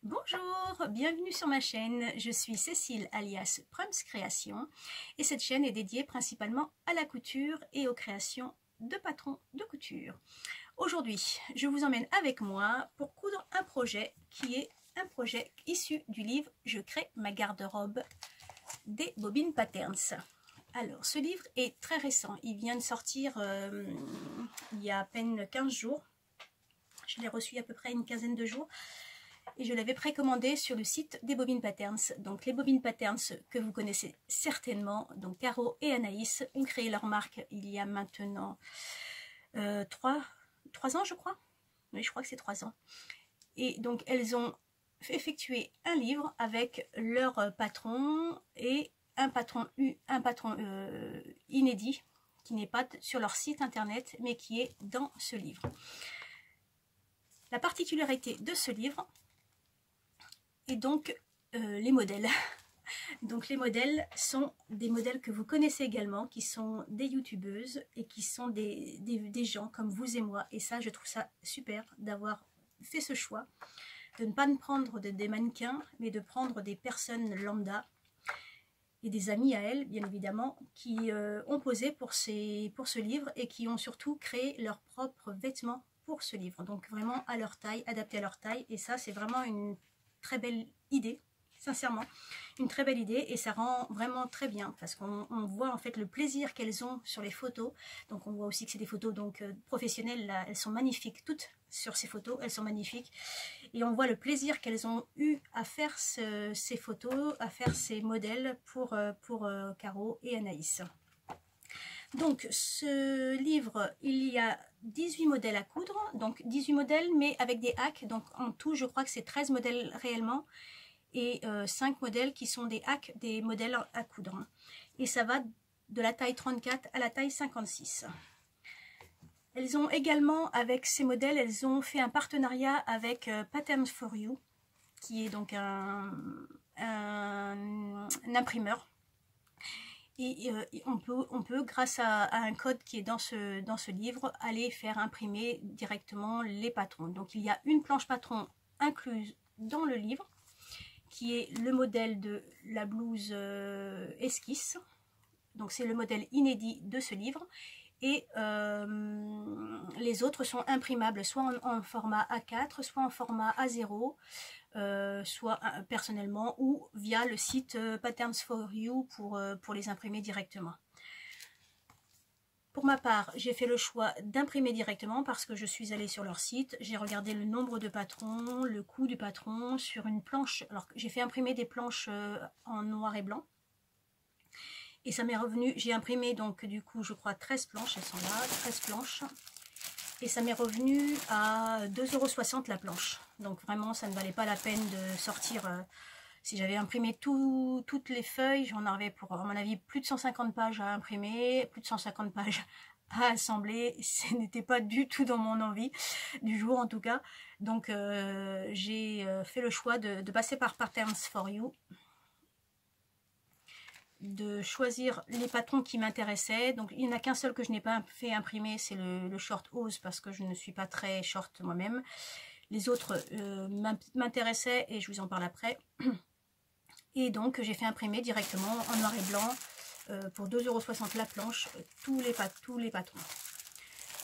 Bonjour, bienvenue sur ma chaîne, je suis Cécile alias Prums Création et cette chaîne est dédiée principalement à la couture et aux créations de patrons de couture. Aujourd'hui, je vous emmène avec moi pour coudre un projet qui est un projet issu du livre Je crée ma garde-robe des Bobbin Patterns. Alors, ce livre est très récent, il vient de sortir il y a à peine 15 jours. Je l'ai reçu il y a à peu près une quinzaine de jours. Et je l'avais précommandé sur le site des Bobbin Patterns. Donc les Bobbin Patterns que vous connaissez certainement, donc Caro et Anaïs ont créé leur marque il y a maintenant 3 ans je crois. Oui, je crois que c'est 3 ans. Et donc elles ont effectué un livre avec leur patron et un patron inédit qui n'est pas sur leur site internet mais qui est dans ce livre. La particularité de ce livre, et donc les modèles. Donc les modèles sont des modèles que vous connaissez également, qui sont des youtubeuses et qui sont des gens comme vous et moi. Et ça, je trouve ça super d'avoir fait ce choix, de ne pas prendre des mannequins, mais de prendre des personnes lambda et des amis à elles, bien évidemment, qui ont posé pour ce livre et qui ont surtout créé leurs propres vêtements pour ce livre. Donc vraiment à leur taille, adapté à leur taille. Et ça, c'est vraiment une très belle idée, sincèrement, une très belle idée, et ça rend vraiment très bien parce qu'on voit en fait le plaisir qu'elles ont sur les photos. Donc on voit aussi que c'est des photos donc professionnelles, là, elles sont magnifiques toutes sur ces photos, elles sont magnifiques, et on voit le plaisir qu'elles ont eu à faire ces photos, à faire ces modèles pour Caro et Anaïs. Donc ce livre, il y a 18 modèles à coudre, donc 18 modèles mais avec des hacks, donc en tout je crois que c'est 13 modèles réellement et 5 modèles qui sont des hacks, des modèles à coudre. Et ça va de la taille 34 à la taille 56. Elles ont également, avec ces modèles, elles ont fait un partenariat avec Patterns for You, qui est donc un imprimeur. Et on peut, grâce à un code qui est dans ce livre, aller faire imprimer directement les patrons. Donc il y a une planche patron incluse dans le livre, qui est le modèle de la blouse esquisse. Donc c'est le modèle inédit de ce livre. Et les autres sont imprimables, soit en format A4, soit en format A0, soit personnellement ou via le site Patterns for You pour les imprimer directement. Pour ma part, j'ai fait le choix d'imprimer directement parce que je suis allée sur leur site, j'ai regardé le nombre de patrons, le coût du patron sur une planche. Alors j'ai fait imprimer des planches en noir et blanc. Et ça m'est revenu, j'ai imprimé donc du coup je crois 13 planches, elles sont là, 13 planches. Et ça m'est revenu à 2,60 € la planche. Donc vraiment ça ne valait pas la peine de sortir, si j'avais imprimé toutes les feuilles, j'en avais pour à mon avis plus de 150 pages à imprimer, plus de 150 pages à assembler. Ce n'était pas du tout dans mon envie, du jour en tout cas. Donc j'ai fait le choix de passer par Patterns for You, de choisir les patrons qui m'intéressaient. Donc il n'y en a qu'un seul que je n'ai pas fait imprimer, c'est le short hose, parce que je ne suis pas très short moi-même. Les autres m'intéressaient et je vous en parle après. Et donc j'ai fait imprimer directement en noir et blanc pour 2,60 € la planche tous les patrons.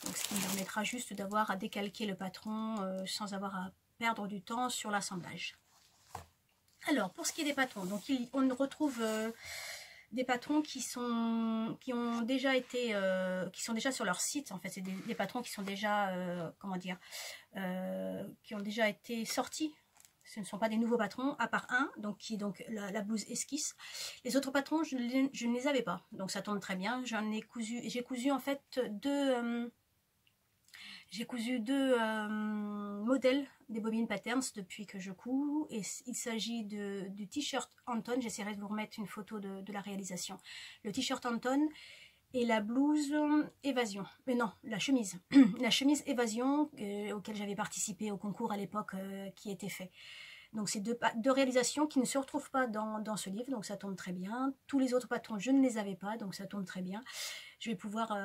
Donc ce qui me permettra juste d'avoir à décalquer le patron sans avoir à perdre du temps sur l'assemblage. Alors pour ce qui est des patrons, donc on retrouve des patrons qui sont déjà sur leur site. En fait, c'est des patrons qui sont déjà comment dire, qui ont déjà été sortis. Ce ne sont pas des nouveaux patrons, à part un, donc qui est donc la blouse esquisse. Les autres patrons, je ne les avais pas, donc ça tombe très bien. J'ai cousu en fait deux modèles des Bobbin Patterns depuis que je couds, et il s'agit du t-shirt Anton. J'essaierai de vous remettre une photo de la réalisation. Le t-shirt Anton et la blouse Évasion, mais non, la chemise, la chemise Évasion auquel j'avais participé au concours à l'époque qui était fait. Donc c'est deux réalisations qui ne se retrouvent pas dans ce livre, donc ça tombe très bien. Tous les autres patrons, je ne les avais pas, donc ça tombe très bien. Je vais pouvoir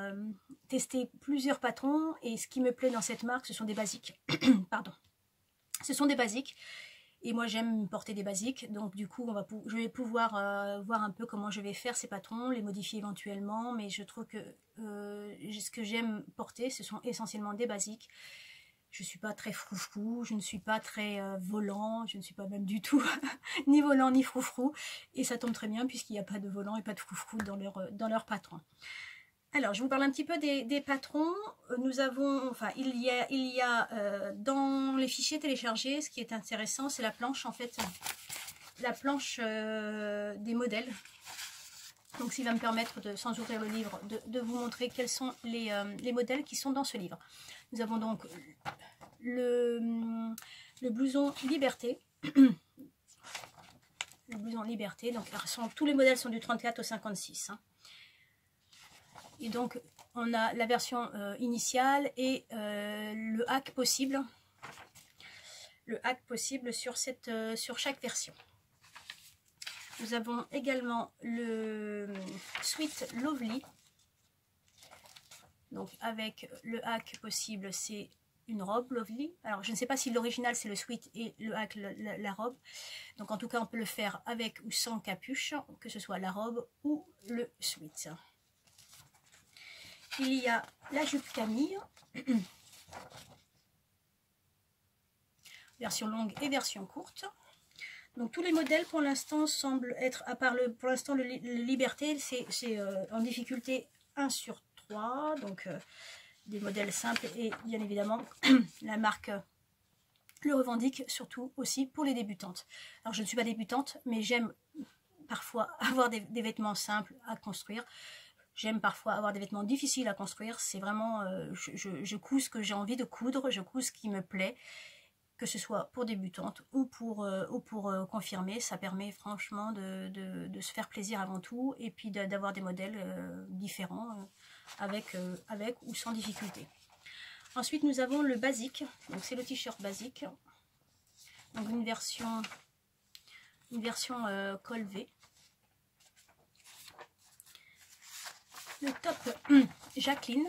tester plusieurs patrons, et ce qui me plaît dans cette marque, ce sont des basiques. Pardon. Ce sont des basiques Et moi j'aime porter des basiques, donc du coup je vais pouvoir voir un peu comment je vais faire ces patrons, les modifier éventuellement, mais je trouve que ce que j'aime porter, ce sont essentiellement des basiques. Je ne suis pas très froufrou, je ne suis pas très volant, je ne suis pas même du tout ni volant ni froufrou, et ça tombe très bien puisqu'il n'y a pas de volant et pas de froufrou dans leur patron. Alors, je vous parle un petit peu des patrons. Nous avons, enfin, il y a dans les fichiers téléchargés, ce qui est intéressant, c'est la planche, en fait, la planche des modèles. Donc, ce qui va me permettre, sans ouvrir le livre, de vous montrer quels sont les modèles qui sont dans ce livre. Nous avons donc le blouson Liberté. Le blouson Liberté, donc tous les modèles sont du 34 au 56. Hein. Et donc, on a la version initiale et le hack possible. Le hack possible sur chaque version. Nous avons également le Sweet Lovely. Donc, avec le hack possible, c'est une robe Lovely. Alors, je ne sais pas si l'original, c'est le Sweet et le hack, la robe. Donc, en tout cas, on peut le faire avec ou sans capuche, que ce soit la robe ou le Sweet. Il y a la jupe Camille, version longue et version courte. Donc tous les modèles pour l'instant semblent être, à part pour l'instant le Liberté, c'est en difficulté 1 sur 3, donc des modèles simples et bien évidemment la marque le revendique surtout aussi pour les débutantes. Alors je ne suis pas débutante, mais j'aime parfois avoir des vêtements simples à construire. J'aime parfois avoir des vêtements difficiles à construire. C'est vraiment, je couds ce que j'ai envie de coudre, je couds ce qui me plaît, que ce soit pour débutantes ou pour confirmer. Ça permet franchement de se faire plaisir avant tout et puis d'avoir des modèles différents avec ou sans difficulté. Ensuite, nous avons le basique. Donc c'est le t-shirt basique. Donc une version col V. Le top Jacqueline.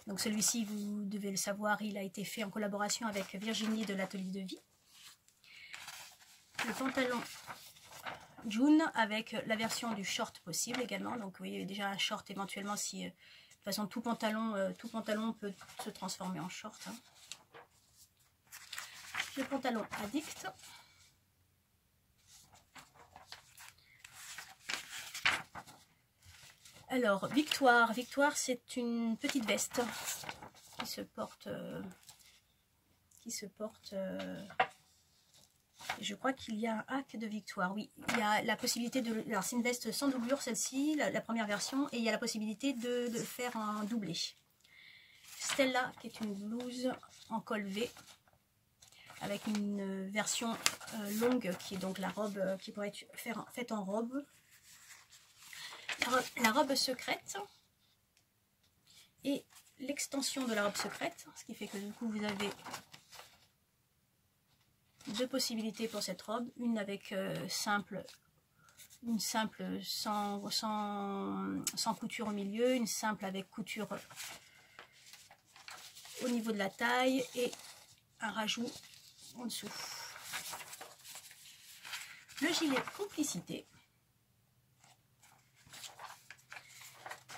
Donc celui-ci, vous devez le savoir, il a été fait en collaboration avec Virginie de l'Atelier de Vie. Le pantalon June avec la version du short possible également. Donc vous voyez déjà un short éventuellement si de toute façon tout pantalon peut se transformer en short. Hein. Le pantalon Addict. Alors, Victoire. Victoire, c'est une petite veste qui se porte... je crois qu'il y a un hack de Victoire. Oui, il y a la possibilité de... Alors, c'est une veste sans doublure, celle-ci, la première version. Et il y a la possibilité de faire un doublé. Stella, qui est une blouse en col V. Avec une version longue, qui est donc la robe qui pourrait être faite en robe. La robe secrète et l'extension de la robe secrète, ce qui fait que du coup vous avez deux possibilités pour cette robe, une avec une simple sans couture au milieu, une simple avec couture au niveau de la taille et un rajout en dessous. Le gilet Complicité.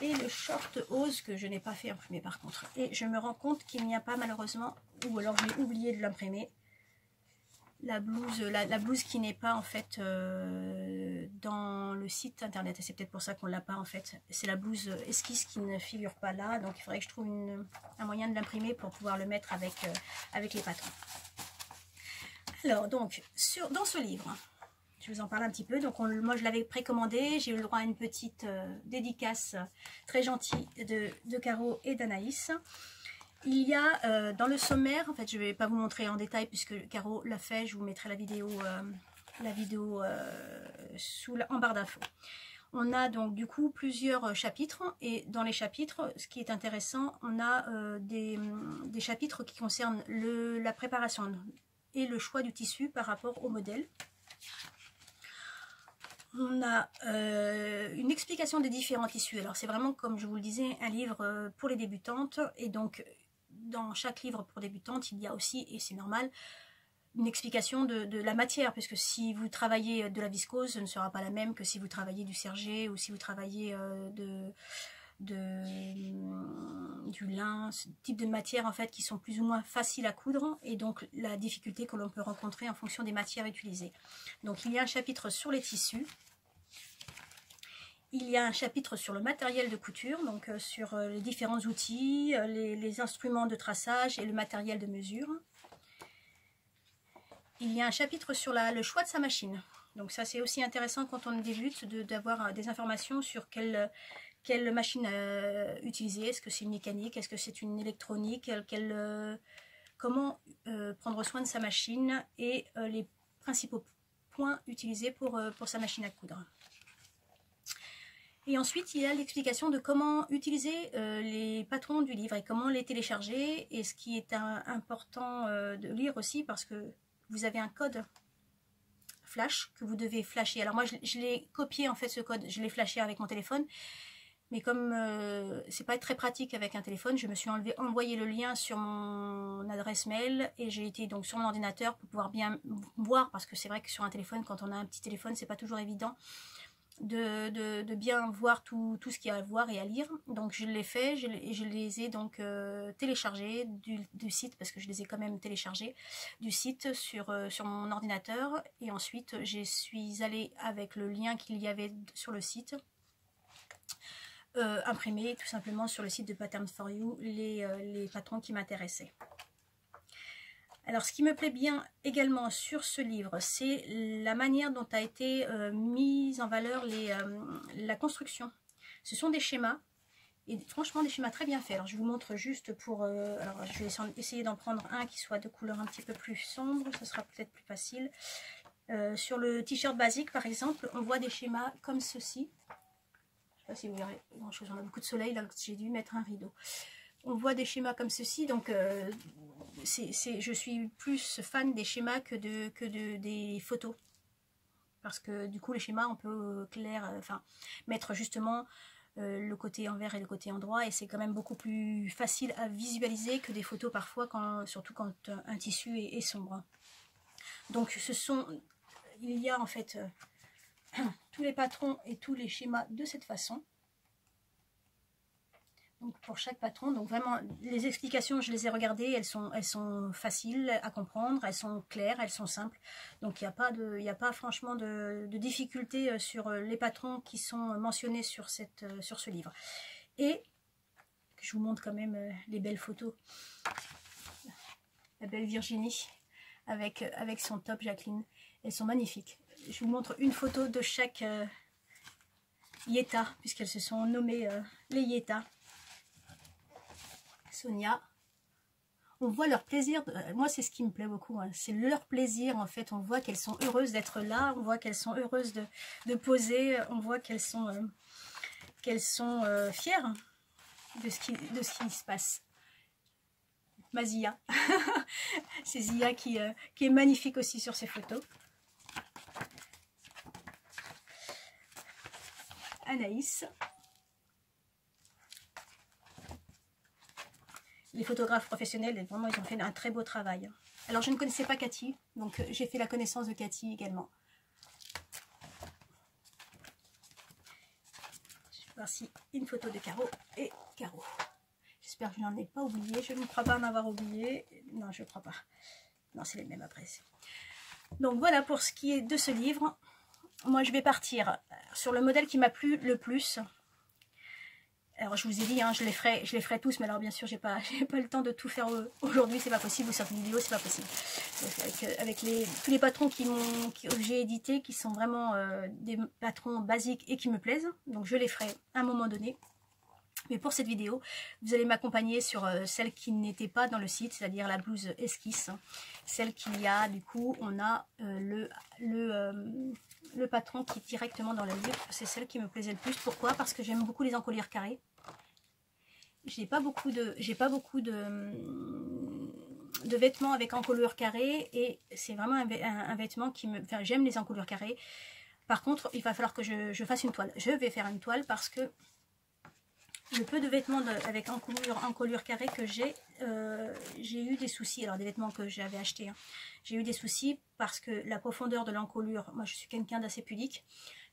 Et le short Ose que je n'ai pas fait imprimer par contre. Et je me rends compte qu'il n'y a pas malheureusement, ou alors j'ai oublié de l'imprimer, la blouse qui n'est pas en fait dans le site internet. Et c'est peut-être pour ça qu'on ne l'a pas en fait. C'est la blouse esquisse qui ne figure pas là. Donc il faudrait que je trouve un moyen de l'imprimer pour pouvoir le mettre avec les patrons. Alors donc, dans ce livre... Je vous en parle un petit peu. Donc moi je l'avais précommandé. J'ai eu le droit à une petite dédicace très gentille de Caro et d'Anaïs. Il y a dans le sommaire, en fait je ne vais pas vous montrer en détail puisque Caro l'a fait. Je vous mettrai la vidéo en barre d'infos. On a donc du coup plusieurs chapitres et dans les chapitres, ce qui est intéressant, on a des chapitres qui concernent la préparation et le choix du tissu par rapport au modèle. On a une explication des différents tissus. Alors c'est vraiment, comme je vous le disais, un livre pour les débutantes. Et donc, dans chaque livre pour débutantes, il y a aussi, et c'est normal, une explication de la matière, puisque si vous travaillez de la viscose, ce ne sera pas la même que si vous travaillez du sergé ou si vous travaillez du lin, ce type de matières en fait qui sont plus ou moins faciles à coudre, et donc la difficulté que l'on peut rencontrer en fonction des matières utilisées. Donc il y a un chapitre sur les tissus, il y a un chapitre sur le matériel de couture, donc sur les différents outils, les instruments de traçage et le matériel de mesure. Il y a un chapitre sur le choix de sa machine. Donc ça c'est aussi intéressant quand on débute d'avoir des informations sur quelle machine utiliser. Est-ce que c'est une mécanique, est-ce que c'est une électronique, comment prendre soin de sa machine et les principaux points utilisés pour sa machine à coudre. Et ensuite, il y a l'explication de comment utiliser les patrons du livre et comment les télécharger. Et ce qui est important de lire aussi, parce que vous avez un code flash que vous devez flasher. Alors moi, je l'ai copié en fait ce code, je l'ai flashé avec mon téléphone. Mais comme c'est pas très pratique avec un téléphone, je me suis envoyé le lien sur mon adresse mail et j'ai été donc sur mon ordinateur pour pouvoir bien voir, parce que c'est vrai que sur un téléphone, quand on a un petit téléphone, c'est pas toujours évident de bien voir tout ce qu'il y a à voir et à lire. Donc je l'ai fait, je les ai donc téléchargés du site, parce que je les ai quand même téléchargés du site sur mon ordinateur, et ensuite je suis allée avec le lien qu'il y avait sur le site imprimer tout simplement sur le site de Pattern for You les patrons qui m'intéressaient. Alors ce qui me plaît bien également sur ce livre, c'est la manière dont a été mise en valeur la construction. Ce sont des schémas, et franchement des schémas très bien faits. Alors je vous montre juste pour... alors je vais essayer d'en prendre un qui soit de couleur un petit peu plus sombre, ce sera peut-être plus facile. Sur le t-shirt basique par exemple, on voit des schémas comme ceci. Je ne sais pas si vous verrez grand chose, on a beaucoup de soleil là, j'ai dû mettre un rideau. On voit des schémas comme ceci, donc je suis plus fan des schémas que des photos, parce que du coup les schémas on peut mettre justement le côté envers et le côté endroit, et c'est quand même beaucoup plus facile à visualiser que des photos parfois, surtout quand un tissu est sombre. Donc il y a en fait tous les patrons et tous les schémas de cette façon. Donc pour chaque patron, donc vraiment les explications, je les ai regardées, elles sont faciles à comprendre, elles sont claires, elles sont simples. Donc il n'y a pas franchement de difficulté sur les patrons qui sont mentionnés sur ce livre. Et je vous montre quand même les belles photos. La belle Virginie avec son top Jacqueline, elles sont magnifiques. Je vous montre une photo de chaque Yeta, puisqu'elles se sont nommées les Yeta. Sonia, on voit leur plaisir, moi c'est ce qui me plaît beaucoup, hein. C'est leur plaisir en fait, on voit qu'elles sont heureuses d'être là, on voit qu'elles sont heureuses de poser, on voit qu'elles sont fières de ce qui se passe. Ma Zia, c'est Zia qui est magnifique aussi sur ces photos. Anaïs. Les photographes professionnels, vraiment, ils ont fait un très beau travail. Alors, je ne connaissais pas Cathy, donc j'ai fait la connaissance de Cathy également. Je vais voir si une photo de Caro et Caro. J'espère que je n'en ai pas oublié. Je ne crois pas en avoir oublié. Non, je ne crois pas. Non, c'est les mêmes après. Donc, voilà pour ce qui est de ce livre. Moi, je vais partir sur le modèle qui m'a plu le plus. Alors je vous ai dit, hein, je les ferai tous, mais alors bien sûr j'ai pas le temps de tout faire aujourd'hui, c'est pas possible, ou sur une vidéo c'est pas possible. Avec tous les patrons que j'ai édités, qui sont vraiment des patrons basiques et qui me plaisent, donc je les ferai à un moment donné. Mais pour cette vidéo, vous allez m'accompagner sur celle qui n'était pas dans le site, c'est-à-dire la blouse esquisse. Celle qu'il y a, du coup, on a le patron qui est directement dans le livre. C'est celle qui me plaisait le plus. Pourquoi? Parce que j'aime beaucoup les encolures carrées. J'ai pas beaucoup de vêtements avec encolure carrée, et c'est vraiment un vêtement qui me... Enfin, j'aime les encolures carrées. Par contre, il va falloir que je fasse une toile. Je vais faire une toile parce que le peu de vêtements avec encolure carrée que j'ai eu des soucis. Alors des vêtements que j'avais achetés, hein. J'ai eu des soucis parce que la profondeur de l'encolure, moi je suis quelqu'un d'assez pudique,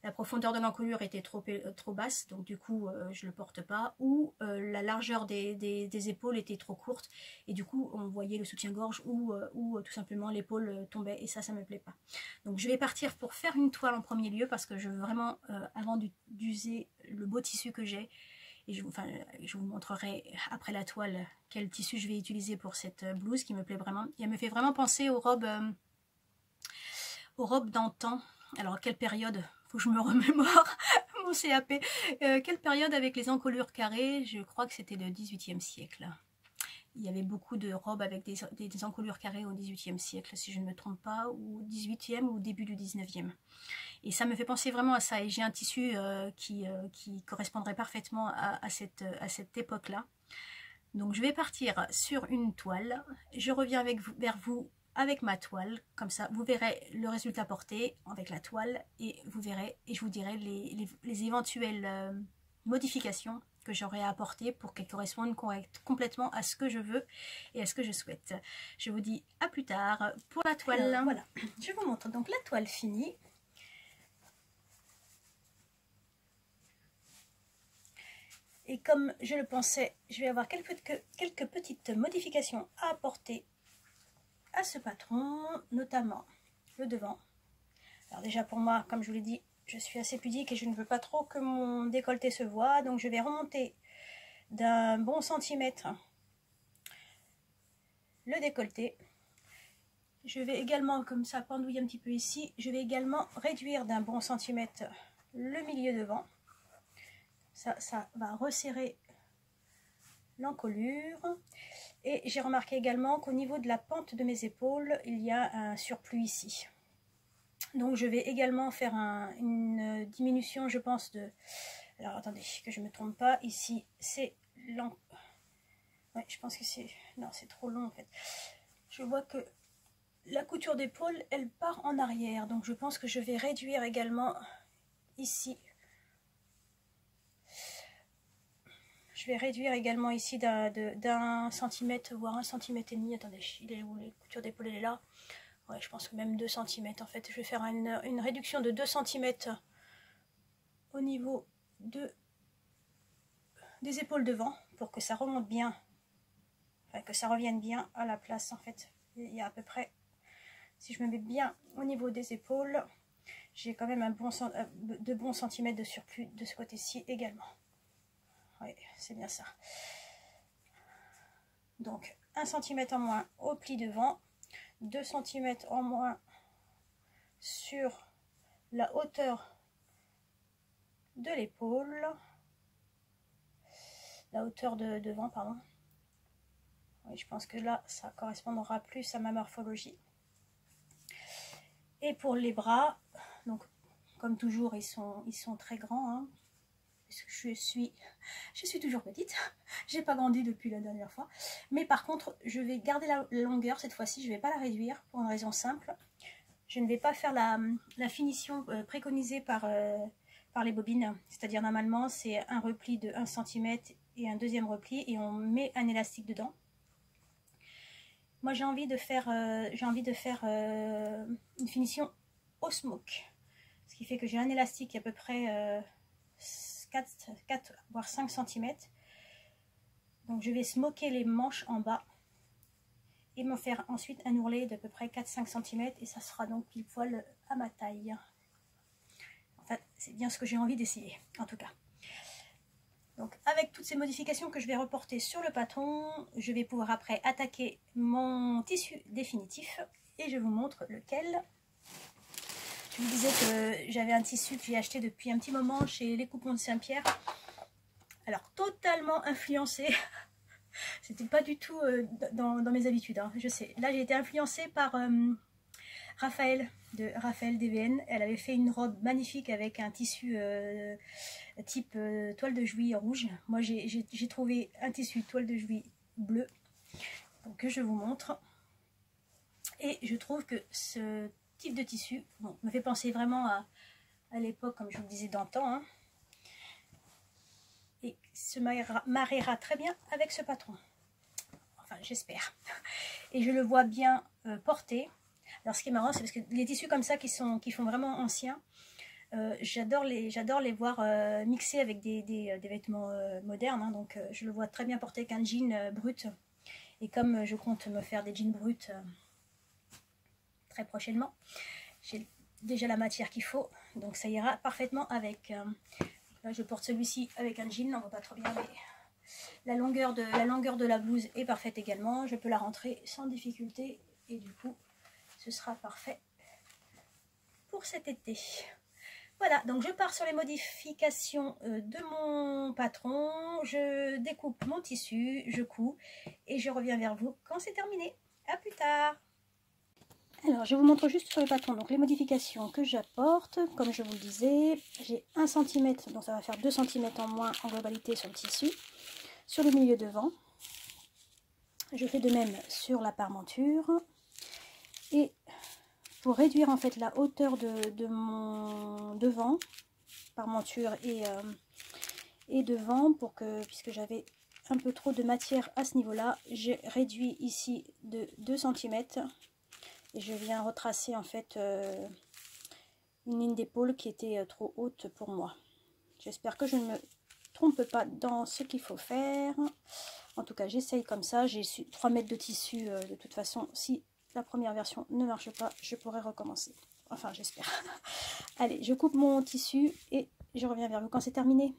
la profondeur de l'encolure était trop basse, donc du coup je le porte pas, ou la largeur des épaules était trop courte, et du coup on voyait le soutien-gorge, ou tout simplement l'épaule tombait, et ça me plaît pas. Donc je vais partir pour faire une toile en premier lieu, parce que je veux vraiment, avant d'user le beau tissu que j'ai, et je vous montrerai après la toile quel tissu je vais utiliser pour cette blouse qui me plaît vraiment. Et elle me fait vraiment penser aux robes d'antan. Alors quelle période, faut que je me remémore mon CAP. Quelle période avec les encolures carrées? Je crois que c'était le 18e siècle. Il y avait beaucoup de robes avec des encolures carrées au 18e siècle, si je ne me trompe pas, ou 18e ou début du 19e. Et ça me fait penser vraiment à ça. Et j'ai un tissu qui correspondrait parfaitement à cette époque-là. Donc je vais partir sur une toile. Je reviens vers vous avec ma toile. Comme ça, vous verrez le résultat porté avec la toile. Et vous verrez, et je vous dirai les éventuelles modifications que j'aurai à apporter pour qu'elles correspondent complètement à ce que je veux et à ce que je souhaite. Je vous dis à plus tard pour la toile. Alors, voilà, je vous montre donc la toile finie. Et comme je le pensais, je vais avoir quelques petites modifications à apporter à ce patron, notamment le devant. Alors déjà pour moi, comme je vous l'ai dit, je suis assez pudique et je ne veux pas trop que mon décolleté se voie. Donc je vais remonter d'un bon centimètre le décolleté. Je vais également, comme ça pendouille un petit peu ici, je vais également réduire d'un bon centimètre le milieu devant. Ça va resserrer l'encolure. Et j'ai remarqué également qu'au niveau de la pente de mes épaules, il y a un surplus ici. Donc je vais également faire une diminution, je pense, de... Alors attendez, que je ne me trompe pas. Ici, c'est long. Ouais, je pense que c'est... Non, c'est trop long en fait. Je vois que la couture d'épaule, elle part en arrière. Donc je pense que je vais réduire également ici. Je vais réduire également ici d'un centimètre, voire 1,5 cm. Attendez, il est où? La couture d'épaule, elle est là. Ouais, je pense que même 2 cm en fait. Je vais faire une réduction de 2 cm au niveau des épaules devant pour que ça remonte bien. Enfin, que ça revienne bien à la place en fait. Il y a à peu près, si je me mets bien au niveau des épaules, j'ai quand même de bons centimètres de surplus de ce côté-ci également. Oui, c'est bien ça. Donc 1 cm en moins au pli devant, 2 cm en moins sur la hauteur de l'épaule, la hauteur de devant, pardon. Oui, je pense que là, ça correspondra plus à ma morphologie. Et pour les bras, donc comme toujours, ils sont très grands, hein. Parce que je suis toujours petite, j'ai pas grandi depuis la dernière fois, mais par contre je vais garder la longueur cette fois-ci, je vais pas la réduire pour une raison simple, je ne vais pas faire la finition préconisée par les bobines, c'est-à-dire normalement c'est un repli de 1 cm et un deuxième repli et on met un élastique dedans. Moi j'ai envie de faire, une finition au smoke, ce qui fait que j'ai un élastique à peu près 4 voire 5 cm. Donc je vais smoker les manches en bas et me faire ensuite un ourlet d'à peu près 4-5 cm et ça sera donc pile poil à ma taille. Enfin, c'est bien ce que j'ai envie d'essayer en tout cas. Donc avec toutes ces modifications que je vais reporter sur le patron, je vais pouvoir après attaquer mon tissu définitif et je vous montre lequel. Je vous disais que j'avais un tissu que j'ai acheté depuis un petit moment chez Les Coupons de Saint-Pierre. Alors totalement influencé, c'était pas du tout dans mes habitudes, hein, je sais. Là j'ai été influencée par Raphaël de Raphaël DVN. Elle avait fait une robe magnifique avec un tissu type toile de Jouy rouge. Moi j'ai trouvé un tissu toile de Jouy bleu, donc, que je vous montre. Et je trouve que ce type de tissu me fait penser vraiment à l'époque, comme je vous le disais, d'antan, hein. et se mariera très bien avec ce patron. Enfin, j'espère. Et je le vois bien porté. Alors, ce qui est marrant, c'est parce que les tissus comme ça qui font vraiment anciens, j'adore les voir mixés avec des vêtements modernes. Hein, donc, je le vois très bien porté avec un jean brut. Et comme je compte me faire des jeans bruts très prochainement, j'ai déjà la matière qu'il faut. Donc, ça ira parfaitement avec... là, je porte celui-ci avec un jean. On ne voit pas trop bien, mais... La longueur de la blouse est parfaite également. Je peux la rentrer sans difficulté. Et du coup, ce sera parfait pour cet été. Voilà, donc je pars sur les modifications de mon patron. Je découpe mon tissu, je couds et je reviens vers vous quand c'est terminé. À plus tard. Alors, je vous montre juste sur le patron, donc les modifications que j'apporte. Comme je vous le disais, j'ai 1 cm, donc ça va faire 2 cm en moins en globalité sur le tissu. Sur le milieu devant, je fais de même sur la parmenture. Et pour réduire en fait la hauteur de mon devant, parmenture et devant, puisque j'avais un peu trop de matière à ce niveau-là, j'ai réduit ici de 2 cm et je viens retracer en fait une ligne d'épaule qui était trop haute pour moi. J'espère que je ne me trompe pas dans ce qu'il faut faire. En tout cas, j'essaye comme ça. J'ai 3 mètres de tissu. De toute façon, si la première version ne marche pas, je pourrai recommencer. Enfin, j'espère. Allez, je coupe mon tissu et je reviens vers vous quand c'est terminé.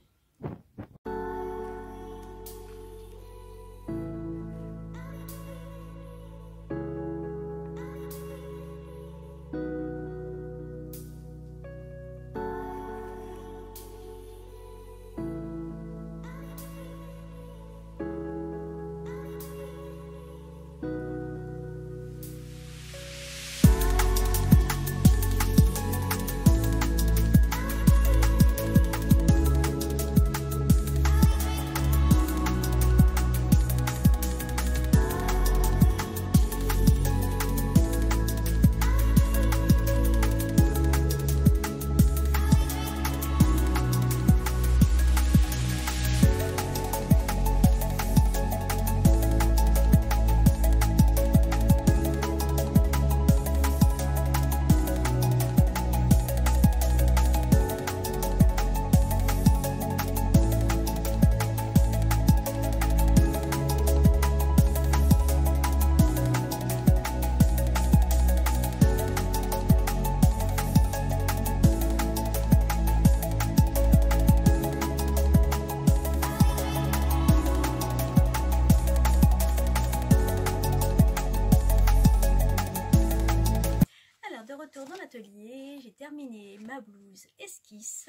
Dans l'atelier, j'ai terminé ma blouse esquisse,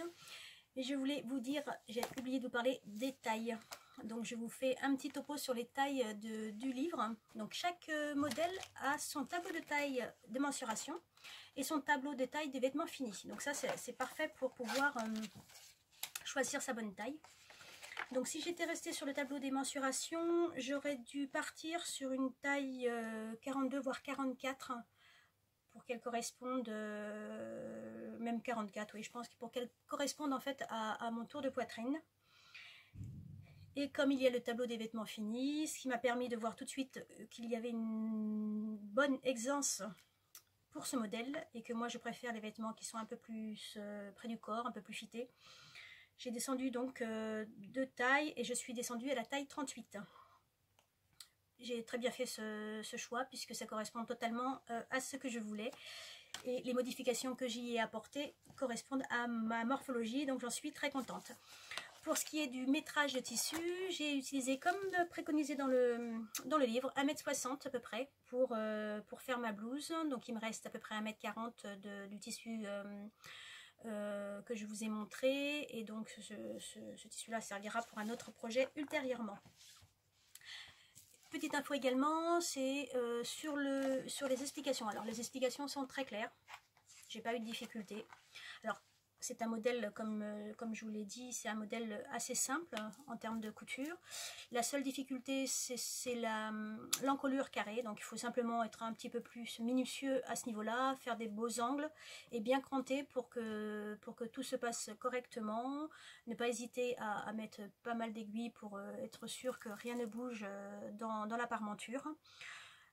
mais je voulais vous dire, j'ai oublié de vous parler des tailles. Donc je vous fais un petit topo sur les tailles du livre. Donc chaque modèle a son tableau de taille de mensuration et son tableau de taille des vêtements finis. Donc ça c'est parfait pour pouvoir choisir sa bonne taille. Donc si j'étais restée sur le tableau des mensurations, j'aurais dû partir sur une taille 42 voire 44 pour qu'elle corresponde, même 44, oui, je pense, pour qu'elle corresponde en fait à mon tour de poitrine. Et comme il y a le tableau des vêtements finis, ce qui m'a permis de voir tout de suite qu'il y avait une bonne aisance pour ce modèle et que moi je préfère les vêtements qui sont un peu plus près du corps, un peu plus fités. J'ai descendu donc de taille et je suis descendue à la taille 38. J'ai très bien fait ce choix puisque ça correspond totalement à ce que je voulais. Et les modifications que j'y ai apportées correspondent à ma morphologie, donc j'en suis très contente. Pour ce qui est du métrage de tissu, j'ai utilisé, comme préconisé dans le livre, 1,60 m à peu près pour faire ma blouse. Donc il me reste à peu près 1,40 m du tissu que je vous ai montré. Et donc ce tissu-là servira pour un autre projet ultérieurement. Petite info également, c'est sur les explications. Alors les explications sont très claires, j'ai pas eu de difficulté. Alors C'est un modèle, comme je vous l'ai dit, c'est un modèle assez simple en termes de couture. La seule difficulté, c'est l'encolure carrée. Donc il faut simplement être un petit peu plus minutieux à ce niveau-là, faire des beaux angles et bien cranter pour que tout se passe correctement. Ne pas hésiter à mettre pas mal d'aiguilles pour être sûr que rien ne bouge dans la parmenture.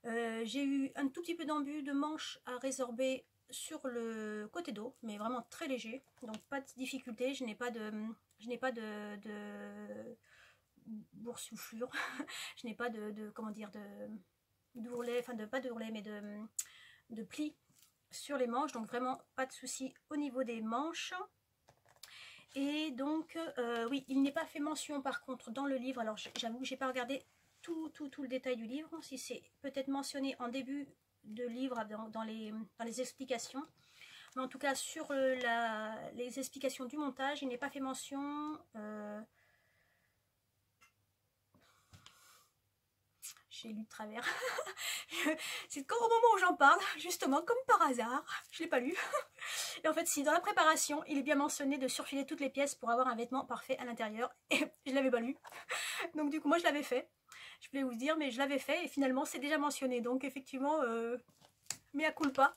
J'ai eu un tout petit peu d'embut de manche à résorber sur le côté dos, mais vraiment très léger, donc pas de difficulté. Je n'ai pas de boursouflure, je n'ai pas comment dire, d'ourlet, enfin pas d'ourlet, mais de plis sur les manches, donc vraiment pas de souci au niveau des manches. Et donc oui, il n'est pas fait mention par contre dans le livre, alors j'avoue que j'ai pas regardé tout le détail du livre, si c'est peut-être mentionné en début de livre dans les explications, mais en tout cas sur les explications du montage, il n'est pas fait mention. J'ai lu de travers. C'est quand au moment où j'en parle, justement, comme par hasard, je l'ai pas lu. Et en fait, si dans la préparation, il est bien mentionné de surfiler toutes les pièces pour avoir un vêtement parfait à l'intérieur, et je l'avais pas lu. Donc du coup, moi je l'avais fait. Je voulais vous dire, mais je l'avais fait et finalement c'est déjà mentionné. Donc effectivement, mea culpa.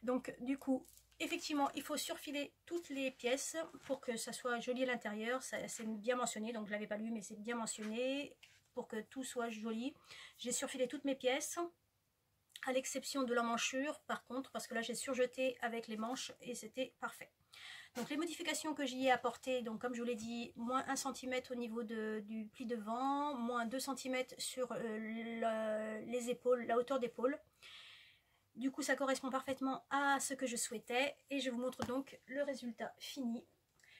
Donc du coup, effectivement, il faut surfiler toutes les pièces pour que ça soit joli à l'intérieur. C'est bien mentionné, donc je l'avais pas lu, mais c'est bien mentionné pour que tout soit joli. J'ai surfilé toutes mes pièces, à l'exception de l'emmanchure par contre, parce que là j'ai surjeté avec les manches et c'était parfait. Donc les modifications que j'y ai apportées, donc comme je vous l'ai dit, moins 1 cm au niveau du pli devant, moins 2 cm sur les épaules, la hauteur d'épaule. Du coup ça correspond parfaitement à ce que je souhaitais et je vous montre donc le résultat fini.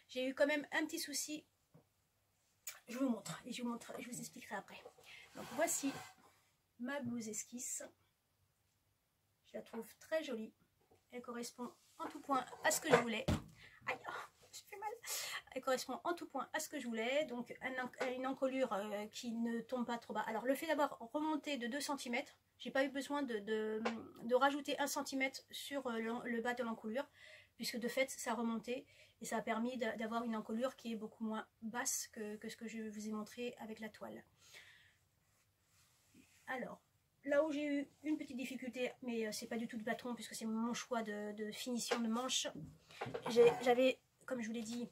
J'ai eu quand même un petit souci, je vous montre et je vous expliquerai après. Donc voici ma blouse esquisse, je la trouve très jolie, elle correspond en tout point à ce que je voulais. Aïe, je fais mal. Elle correspond en tout point à ce que je voulais, donc une encolure qui ne tombe pas trop bas. Alors le fait d'avoir remonté de 2 cm, j'ai pas eu besoin de rajouter 1 cm sur le bas de l'encolure, puisque de fait ça a remonté et ça a permis d'avoir une encolure qui est beaucoup moins basse que ce que je vous ai montré avec la toile. Alors, là où j'ai eu une petite difficulté, mais c'est pas du tout de patron puisque c'est mon choix de finition de manche, j'avais, comme je vous l'ai dit,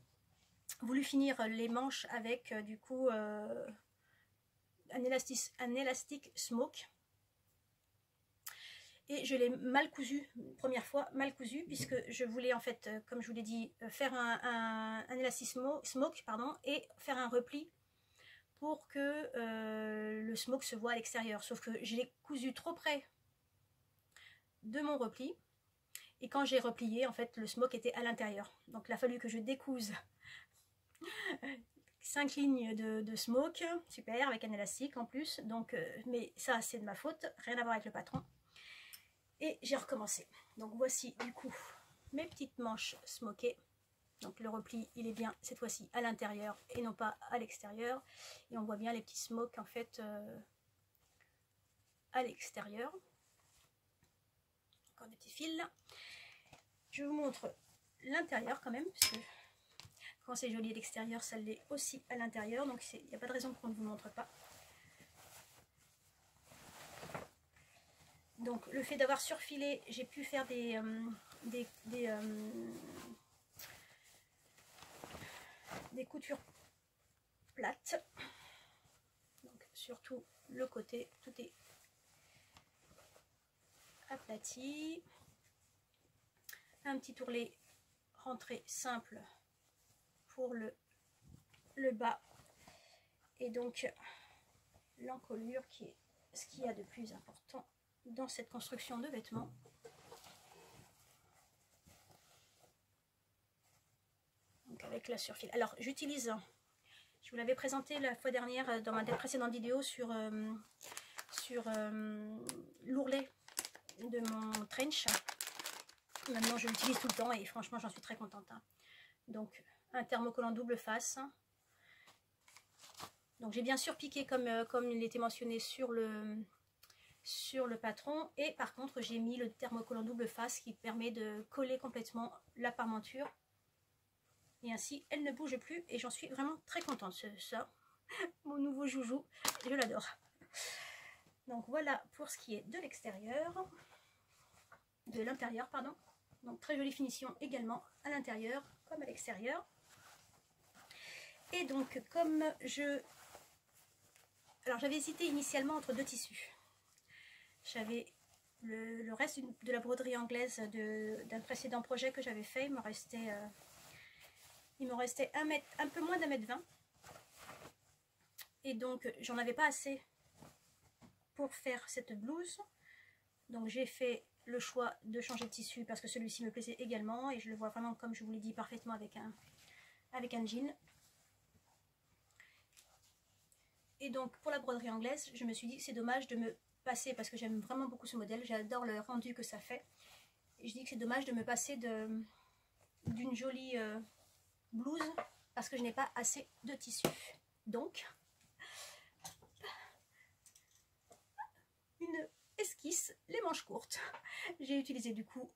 voulu finir les manches avec du coup un élastique smoke. Et je l'ai mal cousu, première fois mal cousu, puisque je voulais en fait, comme je vous l'ai dit, faire un élastique smoke pardon, et faire un repli pour que le smoke se voit à l'extérieur. Sauf que je l'ai cousu trop près de mon repli. Et quand j'ai replié, en fait, le smoke était à l'intérieur. Donc il a fallu que je découse 5 lignes de smoke, super, avec un élastique en plus. Donc, mais ça, c'est de ma faute, rien à voir avec le patron. Et j'ai recommencé. Donc voici du coup mes petites manches smokées. Donc le repli, il est bien cette fois-ci à l'intérieur et non pas à l'extérieur. Et on voit bien les petits smokes en fait à l'extérieur. Encore des petits fils là. Je vous montre l'intérieur quand même, parce que quand c'est joli à l'extérieur, ça l'est aussi à l'intérieur. Donc il n'y a pas de raison qu'on ne vous montre pas. Donc le fait d'avoir surfilé, j'ai pu faire des coutures plates. Donc surtout le côté, tout est aplati. Un petit ourlet rentré simple pour le bas. Et donc l'encolure qui est ce qu'il y a de plus important dans cette construction de vêtements. Donc avec la surfile. Alors j'utilise, je vous l'avais présenté la fois dernière dans ma précédente vidéo sur l'ourlet de mon trench. Maintenant je l'utilise tout le temps et franchement j'en suis très contente. Hein. Donc un thermocollant double face. Donc j'ai bien sûr piqué comme il était mentionné sur le patron, et par contre j'ai mis le thermocollant double face qui permet de coller complètement la parmenture Et ainsi, elle ne bouge plus et j'en suis vraiment très contente. Ça, mon nouveau joujou, je l'adore. Donc voilà pour ce qui est de l'extérieur, de l'intérieur, pardon. Donc très jolie finition également à l'intérieur comme à l'extérieur. Et donc comme alors j'avais hésité initialement entre deux tissus. J'avais le reste de la broderie anglaise d'un précédent projet que j'avais fait. Il me restait un peu moins d'1,20 m. Et donc j'en avais pas assez pour faire cette blouse. Donc j'ai fait le choix de changer de tissu parce que celui-ci me plaisait également. Et je le vois vraiment, comme je vous l'ai dit, parfaitement avec un jean. Et donc pour la broderie anglaise, je me suis dit que c'est dommage de me passer, parce que j'aime vraiment beaucoup ce modèle, j'adore le rendu que ça fait. Et je dis que c'est dommage de me passer d'une jolie blouse parce que je n'ai pas assez de tissu. Donc, une esquisse, les manches courtes. J'ai utilisé du coup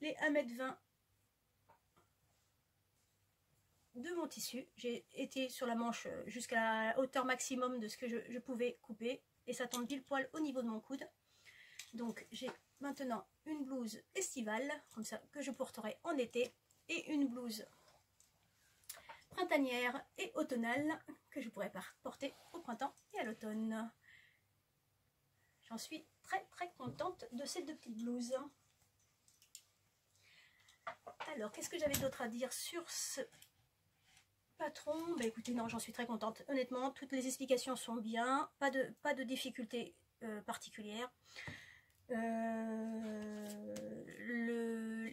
les 1,20 m de mon tissu. J'ai été sur la manche jusqu'à la hauteur maximum de ce que je pouvais couper. Et ça tombe pile poil au niveau de mon coude. Donc j'ai maintenant une blouse estivale, comme ça, que je porterai en été. Et une blouse printanière et automnale que je pourrais porter au printemps et à l'automne. J'en suis très très contente de ces deux petites blouses. Alors, qu'est-ce que j'avais d'autre à dire sur ce patron? Bah écoutez, non, j'en suis très contente. Honnêtement, toutes les explications sont bien, pas de difficultés particulières.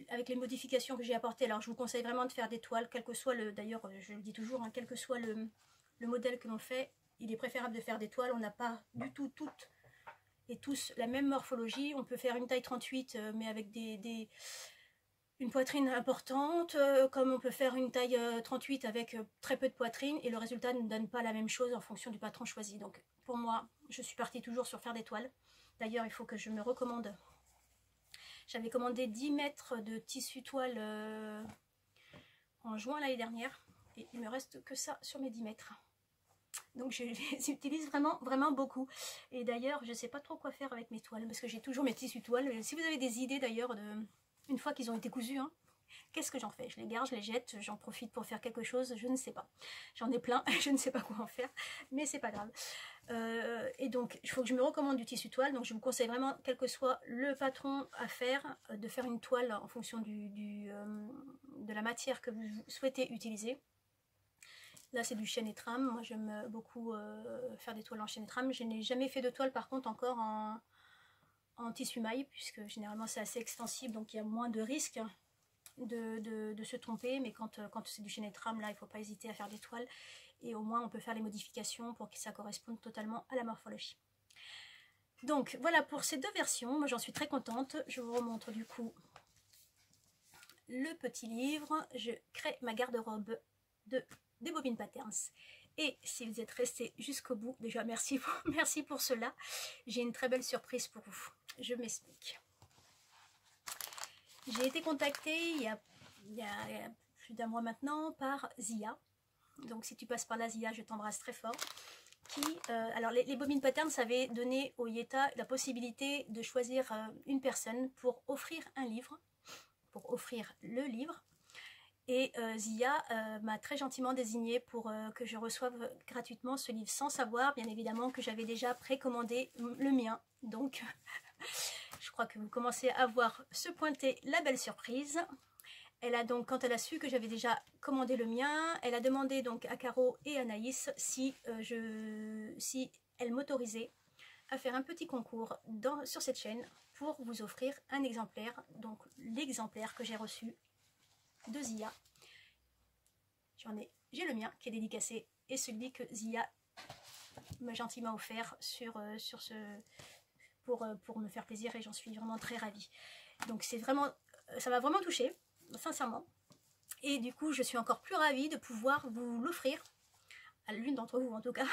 Avec les modifications que j'ai apportées, alors je vous conseille vraiment de faire des toiles, quel que soit d'ailleurs je le dis toujours, hein, quel que soit le modèle que l'on fait, il est préférable de faire des toiles. On n'a pas du tout toutes et tous la même morphologie. On peut faire une taille 38 mais avec une poitrine importante, comme on peut faire une taille 38 avec très peu de poitrine, et le résultat ne donne pas la même chose en fonction du patron choisi. Donc pour moi, je suis partie toujours sur faire des toiles. D'ailleurs, il faut que je me recommande. J'avais commandé 10 mètres de tissu toile en juin l'année dernière, et il me reste que ça sur mes 10 mètres. Donc je les utilise vraiment, vraiment beaucoup. Et d'ailleurs, je ne sais pas trop quoi faire avec mes toiles, parce que j'ai toujours mes tissus toiles. Si vous avez des idées d'ailleurs, une fois qu'ils ont été cousus, hein, qu'est-ce que j'en fais? Je les garde, je les jette, j'en profite pour faire quelque chose, je ne sais pas. J'en ai plein, je ne sais pas quoi en faire, mais c'est pas grave. Et donc, il faut que je me recommande du tissu toile. Donc je vous conseille vraiment, quel que soit le patron à faire, de faire une toile en fonction de la matière que vous souhaitez utiliser. Là c'est du chêne et trame. Moi j'aime beaucoup faire des toiles en chêne et trame. Je n'ai jamais fait de toile par contre encore en tissu maille, puisque généralement c'est assez extensible, donc il y a moins de risques de se tromper. Mais quand c'est du chêne et trame, là il ne faut pas hésiter à faire des toiles, et au moins on peut faire les modifications pour que ça corresponde totalement à la morphologie. Donc voilà pour ces deux versions, moi j'en suis très contente. Je vous remontre du coup le petit livre. Je crée ma garde-robe des Bobbin Patterns. Et si vous êtes resté jusqu'au bout, déjà merci pour cela. J'ai une très belle surprise pour vous. Je m'explique. J'ai été contactée il y a plus d'1 mois maintenant par Zia. Donc si tu passes par là, Zia, je t'embrasse très fort. Alors les Bobbin Patterns avaient donné au Yeta la possibilité de choisir une personne pour offrir un livre, pour offrir le livre. Et Zia m'a très gentiment désignée pour que je reçoive gratuitement ce livre, sans savoir bien évidemment que j'avais déjà précommandé le mien. Donc je crois que vous commencez à voir se pointer la belle surprise. Elle a donc, quand elle a su que j'avais déjà commandé le mien, elle a demandé donc à Caro et Anaïs si elles m'autorisaient à faire un petit concours sur cette chaîne pour vous offrir un exemplaire, donc l'exemplaire que j'ai reçu de Zia. J'ai le mien qui est dédicacé et celui que Zia m'a gentiment offert pour me faire plaisir, et j'en suis vraiment très ravie. Donc c'est vraiment, ça m'a vraiment touchée, sincèrement. Et du coup je suis encore plus ravie de pouvoir vous l'offrir, à l'une d'entre vous en tout cas,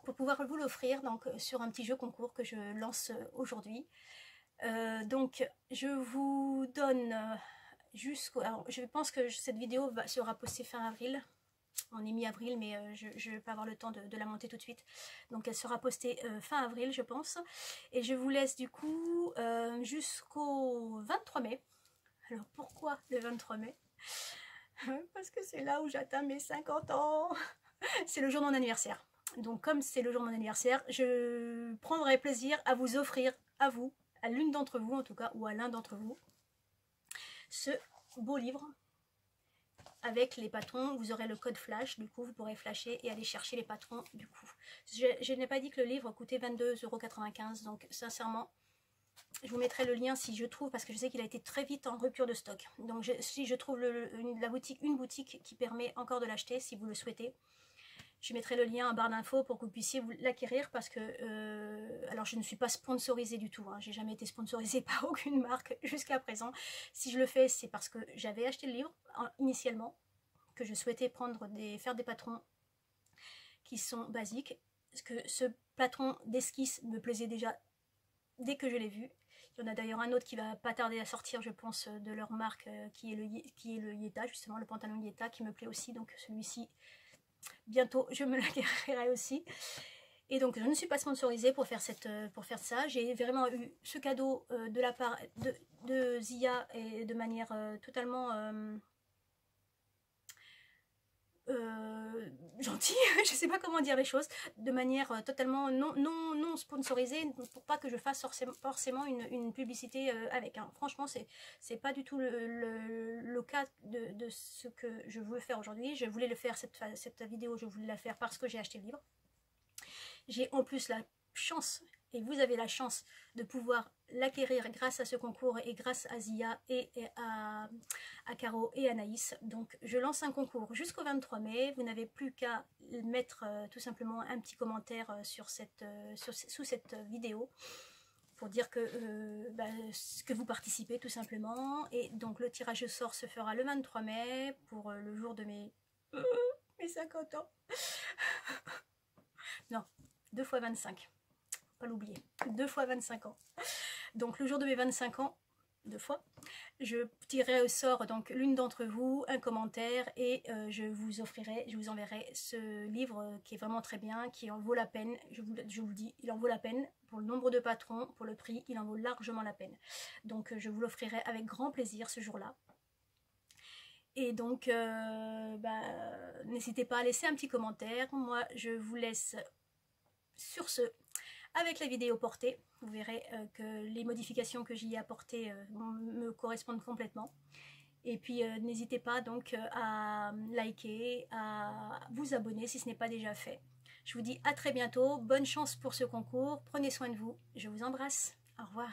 pour pouvoir vous l'offrir donc sur un petit jeu concours que je lance aujourd'hui. Donc je vous donne jusqu'au... Je pense que cette vidéo sera postée fin avril. On est mi-avril, mais je ne vais pas avoir le temps de la monter tout de suite. Donc elle sera postée fin avril, je pense. Et je vous laisse du coup jusqu'au 23 mai. Alors pourquoi le 23 mai? Parce que c'est là où j'atteins mes 50 ans. C'est le jour de mon anniversaire. Donc comme c'est le jour de mon anniversaire, je prendrai plaisir à vous offrir, à vous, à l'une d'entre vous en tout cas, ou à l'un d'entre vous, ce beau livre. Avec les patrons, vous aurez le code flash, du coup vous pourrez flasher et aller chercher les patrons du coup. Je n'ai pas dit que le livre coûtait 22,95 €, donc sincèrement, je vous mettrai le lien si je trouve, parce que je sais qu'il a été très vite en rupture de stock. Donc si je trouve une boutique qui permet encore de l'acheter, si vous le souhaitez, je mettrai le lien en barre d'infos pour que vous puissiez l'acquérir, parce que, alors je ne suis pas sponsorisée du tout, hein, j'ai jamais été sponsorisée par aucune marque jusqu'à présent. Si je le fais, c'est parce que j'avais acheté le livre initialement, que je souhaitais faire des patrons qui sont basiques, parce que ce patron d'esquisse me plaisait déjà dès que je l'ai vu. Il y en a d'ailleurs un autre qui va pas tarder à sortir, je pense, de leur marque, qui est le Yeta, justement, le pantalon Yeta, qui me plaît aussi, donc celui-ci, bientôt, je me l'acquérirai aussi. Et donc, je ne suis pas sponsorisée pour faire ça. J'ai vraiment eu ce cadeau de la part de Zia, et de manière totalement gentille, je sais pas comment dire les choses, de manière totalement non sponsorisée, pour pas que je fasse forcément une publicité avec. Hein. Franchement, c'est pas du tout le cas de ce que je veux faire aujourd'hui. Je voulais le faire, cette vidéo, je voulais la faire parce que j'ai acheté le livre. J'ai en plus la chance, et vous avez la chance, de pouvoir l'acquérir grâce à ce concours et grâce à Zia et à Caro et Anaïs. Donc je lance un concours jusqu'au 23 mai. Vous n'avez plus qu'à mettre tout simplement un petit commentaire sous cette vidéo pour dire que vous participez tout simplement. Et donc le tirage au sort se fera le 23 mai pour le jour de mes 50 ans. Non, 2 fois 25. Pas l'oublier, 2 fois 25 ans. Donc le jour de mes 25 ans, 2 fois, je tirerai au sort donc l'une d'entre vous, un commentaire, et je vous enverrai ce livre qui est vraiment très bien, qui en vaut la peine. Je vous le dis, il en vaut la peine pour le nombre de patrons, pour le prix, il en vaut largement la peine. Donc je vous l'offrirai avec grand plaisir ce jour-là. Et donc, n'hésitez pas à laisser un petit commentaire. Moi, je vous laisse sur ce avec la vidéo portée. Vous verrez que les modifications que j'y ai apportées me correspondent complètement. Et puis, n'hésitez pas donc à liker, à vous abonner si ce n'est pas déjà fait. Je vous dis à très bientôt. Bonne chance pour ce concours. Prenez soin de vous. Je vous embrasse. Au revoir.